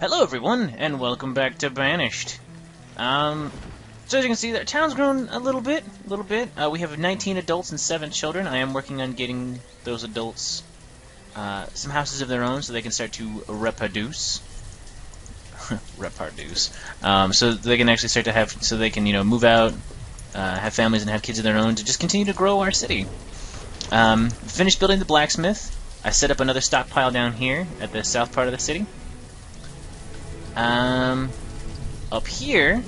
Hello everyone, and welcome back to Banished. So as you can see, our town's grown a little bit. We have 19 adults and 7 children. I am working on getting those adults some houses of their own so they can start to reproduce. So they can actually start to have, so they can, move out, have families and have kids of their own to just continue to grow our city. Finished building the blacksmith. I set up another stockpile down here at the south part of the city. Up here,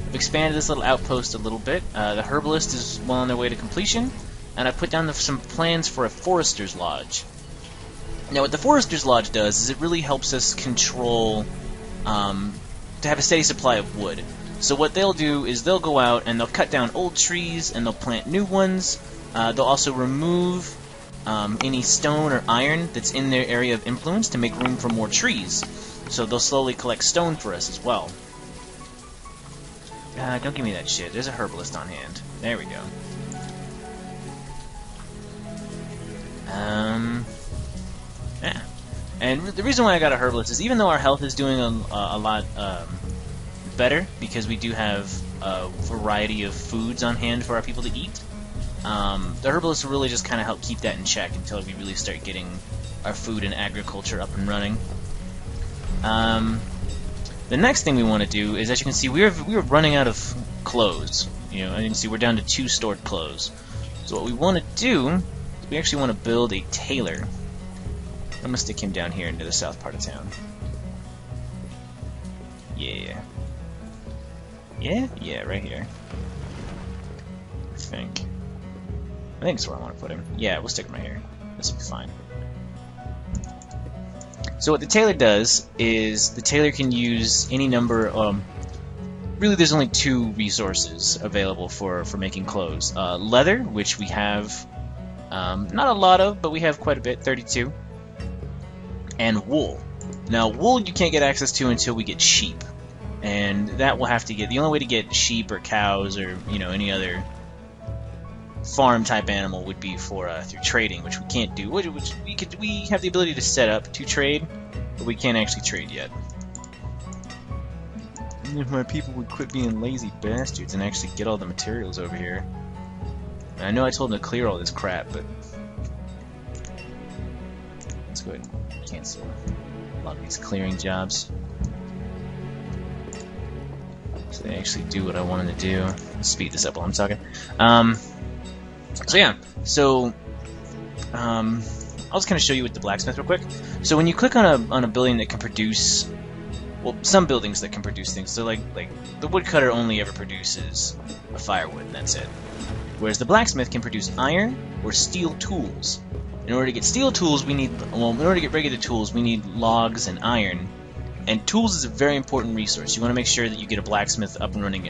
I've expanded this little outpost a little bit. The herbalist is well on their way to completion, and I put down some plans for a forester's lodge. Now, what the forester's lodge does is it really helps us control, to have a steady supply of wood. So what they'll do is they'll go out and they'll cut down old trees and they'll plant new ones. They'll also remove any stone or iron that's in their area of influence to make room for more trees. So they'll slowly collect stone for us as well. Don't give me that shit. There's a herbalist on hand. There we go. Yeah. And the reason why I got a herbalist is even though our health is doing a lot better, because we do have a variety of foods on hand for our people to eat, the herbalist will really just kind of help keep that in check until we really start getting our food and agriculture up and running. The next thing we want to do is, as you can see, we were running out of clothes. As you can see, we're down to 2 stored clothes. So what we want to do is we actually want to build a tailor. I'm going to stick him down here into the south part of town. Yeah. Yeah, right here. I think that's where I want to put him. Yeah, we'll stick him right here. This will be fine. So what the tailor does is the tailor can use any number. Really, there's only 2 resources available for making clothes: leather, which we have not a lot of, but we have quite a bit, 32, and wool. Now, wool you can't get access to until we get sheep, and that we'll have to get. The only way to get sheep or cows or any other farm type animal would be through trading, which we can't do. Which we have the ability to set up to trade, but we can't actually trade yet. If my people would quit being lazy bastards and actually get all the materials over here. And I know I told them to clear all this crap, but let's go ahead and cancel a lot of these clearing jobs, so they actually do what I want them to do. Let's speed this up while I'm talking. I'll just kind of show you with the blacksmith real quick. So when you click on a building that can produce, well, some buildings that can produce things. So like the woodcutter only ever produces a firewood, and that's it. Whereas the blacksmith can produce iron or steel tools. In order to get steel tools, in order to get regular tools, we need logs and iron. And tools is a very important resource. You want to make sure that you get a blacksmith up and running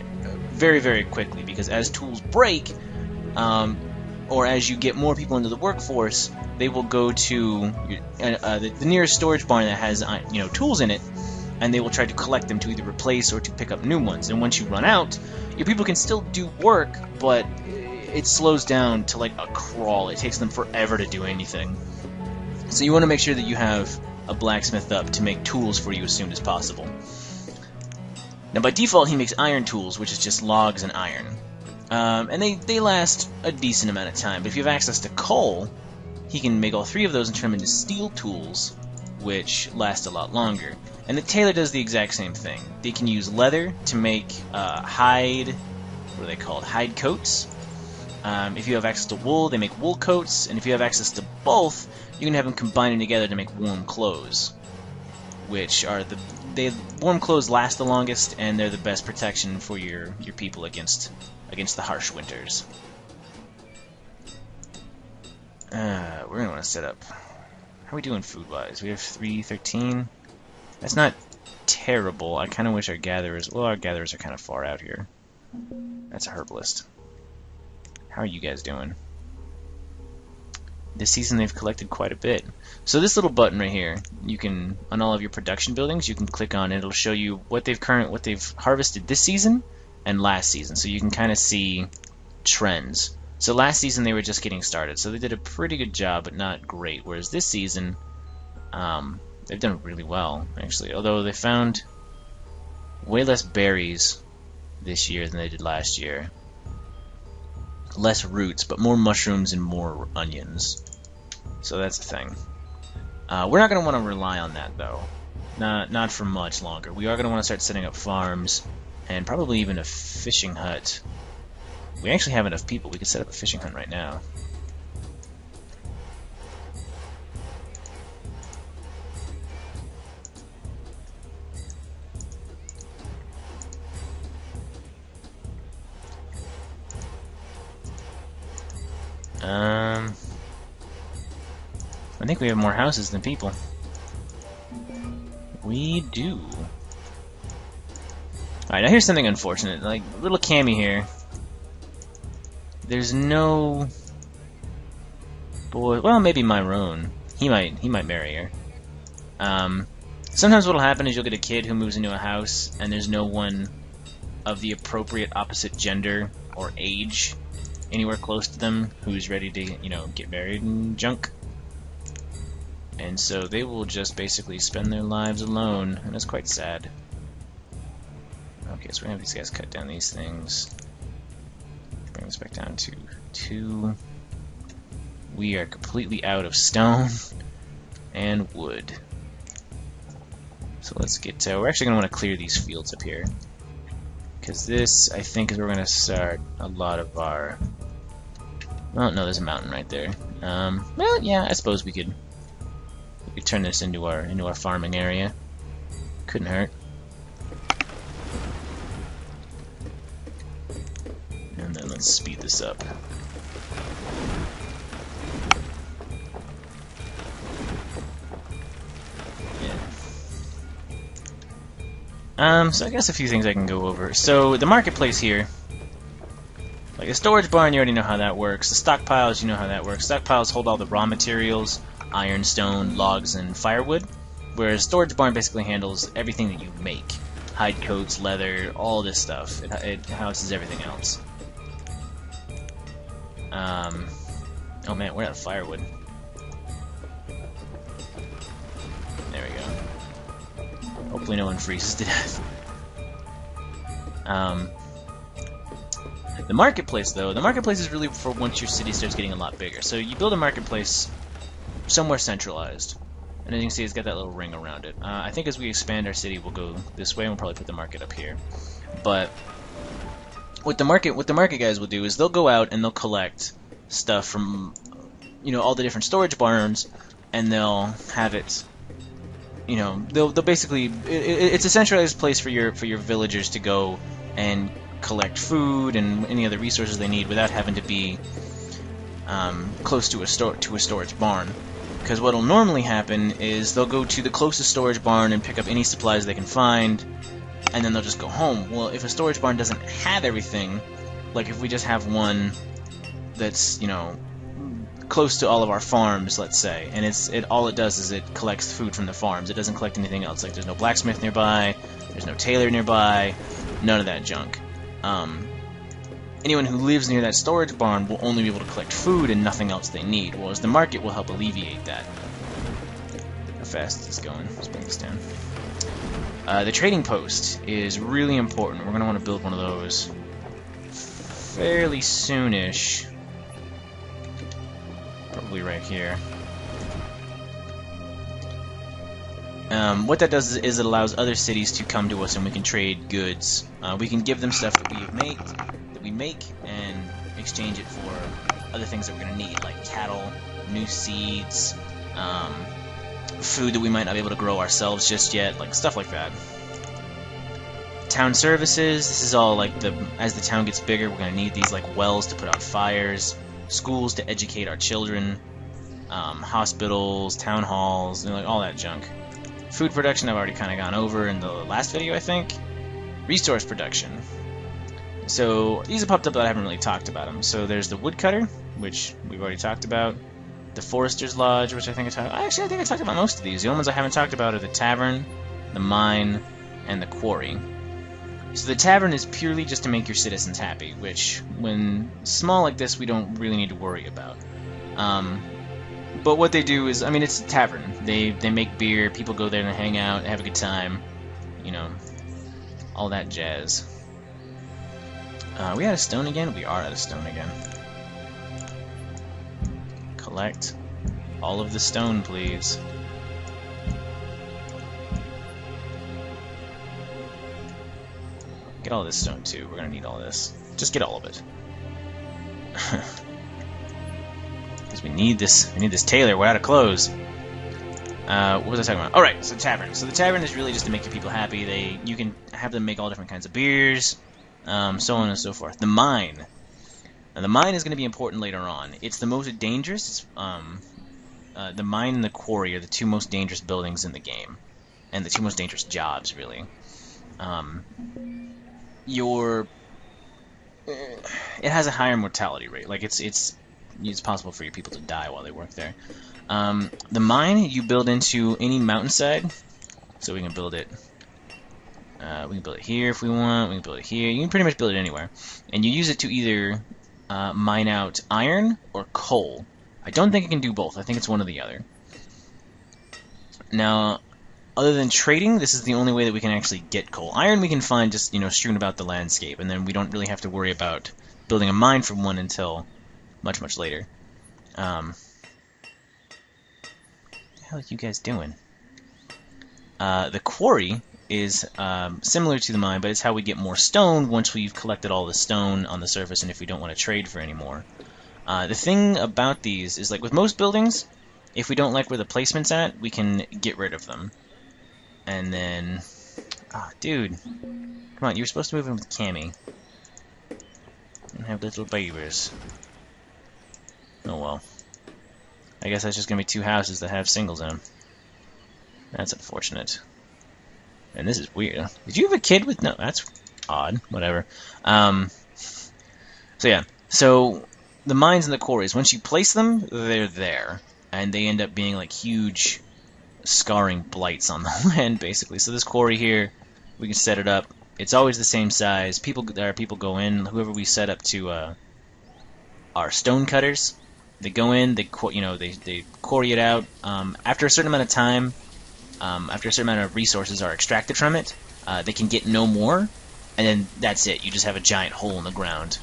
very, very quickly, because as tools break, or as you get more people into the workforce, they will go to the nearest storage barn that has tools in it, and they will try to collect them to either replace or to pick up new ones. And once you run out, your people can still do work, but it slows down to like a crawl. It takes them forever to do anything. So you want to make sure that you have a blacksmith up to make tools for you as soon as possible. Now by default he makes iron tools, which is just logs and iron. And they last a decent amount of time, but if you have access to coal, he can make all 3 of those and turn them into steel tools, which last a lot longer. And the tailor does the exact same thing. They can use leather to make hide, what are they called? Hide coats. If you have access to wool, they make wool coats, and if you have access to both, you can have them combining together to make warm clothes, which are warm clothes last the longest, and they're the best protection for your people against the harsh winters. We're gonna want to set up. How are we doing food-wise? We have 313. That's not terrible. I kind of wish our gatherers. Well, our gatherers are kind of far out here. That's a herbalist. How are you guys doing? This season they've collected quite a bit. So this little button right here, you can, on all of your production buildings, you can click on it. It'll show you what they've harvested this season and last season, so you can kind of see trends. So last season they were just getting started, so they did a pretty good job, but not great. Whereas this season, They've done really well, actually. Although they found way less berries this year than they did last year. Less roots, but more mushrooms and more onions. So that's the thing. We're not going to want to rely on that, though. Not for much longer. We are going to want to start setting up farms, and probably even a fishing hut. We actually have enough people. We could set up a fishing hut right now. I think we have more houses than people. We do. Alright, now here's something unfortunate. Like, little Cammy here. There's no boy. Well, maybe Myron. He might marry her. Sometimes what'll happen is you'll get a kid who moves into a house, and there's no one of the appropriate opposite gender or age anywhere close to them who's ready to, you know, get married and junk. And so they will just basically spend their lives alone, and it's quite sad. Okay, so we're gonna have these guys cut down these things. Bring this back down to 2. We are completely out of stone and wood. So let's get to... we're actually gonna want to clear these fields up here, because this, I think, is where we're gonna start a lot of our... well, no, there's a mountain right there. Well, yeah, I suppose we could turn this into our farming area. Couldn't hurt. And then let's speed this up. Yeah. So I guess a few things I can go over. So the marketplace here, like the storage barn, you already know how that works. The stockpiles, you know how that works. Stockpiles hold all the raw materials, iron, stone, logs, and firewood, whereas storage barn basically handles everything that you make. Hide coats, leather, all this stuff. It houses everything else. Oh man, we're out of firewood. There we go. Hopefully no one freezes to death. The marketplace, though, the marketplace is really for once your city starts getting a lot bigger. So you build a marketplace somewhere centralized, and as you can see, it's got that little ring around it. I think as we expand our city, we'll go this way, and we'll probably put the market up here. But what the market guys will do is they'll go out and they'll collect stuff from, you know, all the different storage barns, and they'll have it, you know, they'll basically, it's a centralized place for your villagers to go and collect food and any other resources they need without having to be close to a storage barn. Because what'll normally happen is they'll go to the closest storage barn and pick up any supplies they can find, and then they'll just go home. Well, if a storage barn doesn't have everything, like if we just have one that's, you know, close to all of our farms, let's say, and all it does is it collects food from the farms. It doesn't collect anything else. Like there's no blacksmith nearby, there's no tailor nearby, none of that junk. Anyone who lives near that storage barn will only be able to collect food and nothing else they need, whereas the market will help alleviate that. How fast is this going? Let's bring this down. The trading post is really important. We're going to want to build one of those fairly soonish. Probably right here. What that does is it allows other cities to come to us and we can trade goods. We can give them stuff that we make and exchange it for other things that we're going to need, like cattle, new seeds, food that we might not be able to grow ourselves just yet, like stuff like that. Town services, this is all like as the town gets bigger, we're going to need these like wells to put out fires, schools to educate our children, hospitals, town halls, you know, like all that junk. Food production I've already kind of gone over in the last video, I think. Resource production. So these have popped up, but I haven't really talked about them. So there's the woodcutter, which we've already talked about. The forester's lodge, which I think I talked about most of these. The only ones I haven't talked about are the tavern, the mine, and the quarry. So the tavern is purely just to make your citizens happy, which, when small like this, we don't really need to worry about. But what they do is, I mean, it's a tavern. They make beer. People go there and hang out, have a good time. You know, all that jazz. Are we out of stone again? We are out of stone again. Collect all of the stone, please. Get all this stone too. We're gonna need all this. Just get all of it. Because we need this. We need this tailor. We're out of clothes. What was I talking about? All right. So tavern. So the tavern is really just to make your people happy. You can have them make all different kinds of beers, so on and so forth. The mine. Now the mine is going to be important later on. It's the most dangerous. The mine and the quarry are the two most dangerous buildings in the game, and the two most dangerous jobs, really. It has a higher mortality rate. Like it's possible for your people to die while they work there. The mine you build into any mountainside, so we can build it. We can build it here if we want. We can build it here. You can pretty much build it anywhere, and you use it to either mine out iron or coal. I don't think it can do both. I think it's one or the other. Now, other than trading, this is the only way that we can actually get coal. Iron we can find just, strewn about the landscape, and then we don't really have to worry about building a mine from one until much, much later. What the hell are you guys doing? The quarry is similar to the mine, but it's how we get more stone once we've collected all the stone on the surface and if we don't want to trade for any more. The thing about these is, like with most buildings, if we don't like where the placement's at, we can get rid of them. And then... Ah, dude. Come on, you were supposed to move in with Cammy. And have little babies. Oh well. I guess that's just gonna be two houses that have singles in them. That's unfortunate. And this is weird. Did you have a kid with... No, that's odd. Whatever. So yeah. So, the mines and the quarries, once you place them, they're there. And they end up being like huge... scarring blights on the land, basically. So this quarry here, we can set it up. It's always the same size. People go in. Whoever we set up to our stone cutters, they go in. They quarry it out. After a certain amount of time, after a certain amount of resources are extracted from it, they can get no more, and then that's it. You just have a giant hole in the ground.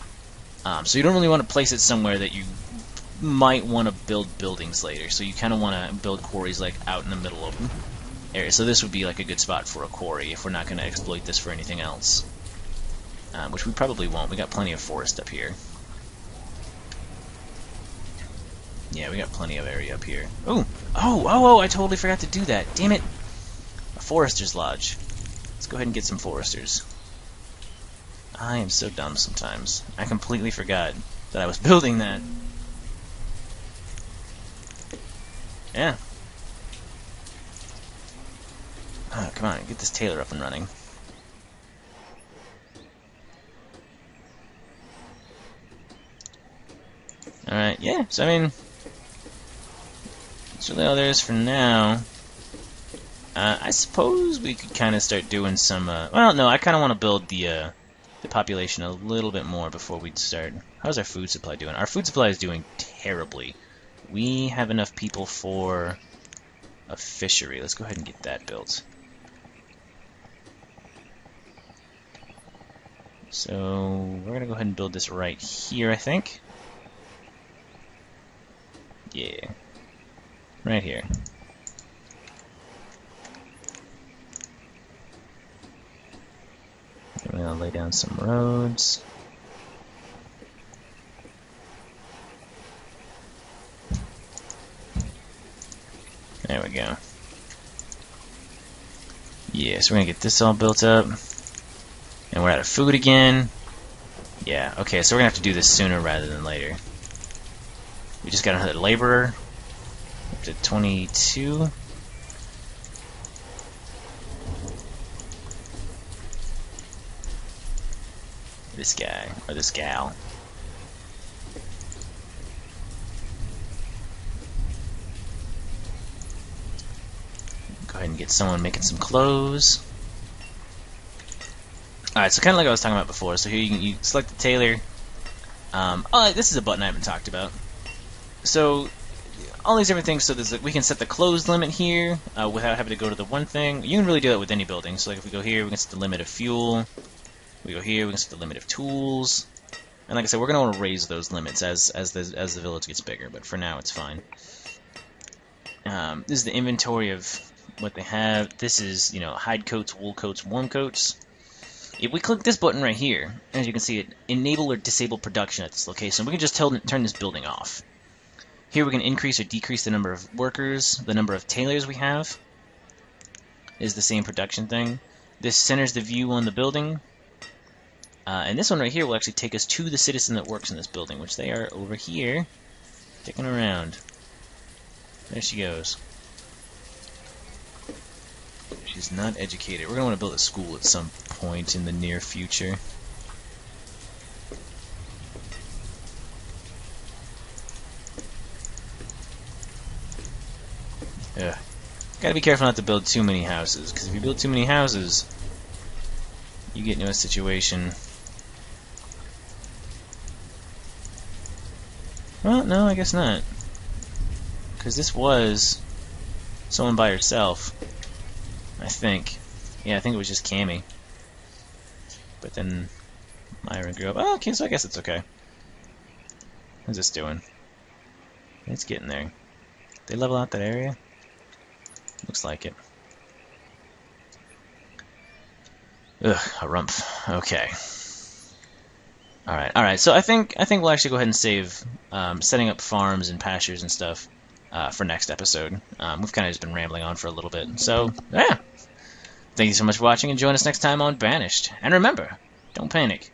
So you don't really want to place it somewhere that you might want to build buildings later, so you kind of want to build quarries like out in the middle of areas. So this would be like a good spot for a quarry if we're not going to exploit this for anything else, which we probably won't. We got plenty of forest up here. Yeah, we got plenty of area up here. Ooh. Oh! I totally forgot to do that. Damn it! A forester's lodge. Let's go ahead and get some foresters. I am so dumb sometimes. I completely forgot that I was building that. Yeah. Oh, come on, get this tailor up and running. Alright, yeah, so I mean, that's really all there is for now. I suppose we could kind of start doing some, well, no, I kind of want to build the population a little bit more before we start. How's our food supply doing? Our food supply is doing terribly. We have enough people for a fishery. Let's go ahead and get that built. So we're gonna go ahead and build this right here, I think. Yeah. Right here. I'm gonna lay down some roads. There we go. Yeah, so we're gonna get this all built up. And we're out of food again. Yeah, okay, so we're gonna have to do this sooner rather than later. We just got another laborer. Up to 22. This guy, or this gal. Go ahead and get someone making some clothes. Alright, so kind of like I was talking about before. So here you select the tailor. Oh, this is a button I haven't talked about. So all these different things. So there's we can set the closed limit here without having to go to the one thing. You can really do that with any building. So like if we go here, we can set the limit of fuel. We go here, we can set the limit of tools. And like I said, we're going to want to raise those limits as the village gets bigger. But for now, it's fine. This is the inventory of what they have. This is, you know, hide coats, wool coats, warm coats. If we click this button right here, as you can see, it enable or disable production at this location. We can just turn this building off. Here we can increase or decrease the number of workers. The number of tailors we have is the same production thing. This centers the view on the building. And this one right here will actually take us to the citizen that works in this building, which they are over here, sticking around. There she goes. She's not educated. We're going to want to build a school at some point in the near future. Ugh. Gotta be careful not to build too many houses, because if you build too many houses, you get into a situation. Well, no, I guess not. Because this was someone by herself, I think. Yeah, I think it was just Cammy. But then Myra grew up. Oh, okay, so I guess it's okay. How's this doing? It's getting there. They level out that area? Looks like it. Ugh, a rump. Okay. Alright, so I think we'll actually go ahead and save setting up farms and pastures and stuff for next episode. We've kind of just been rambling on for a little bit. So, yeah. Thank you so much for watching, and join us next time on Banished. And remember, don't panic.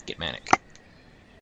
Get manic.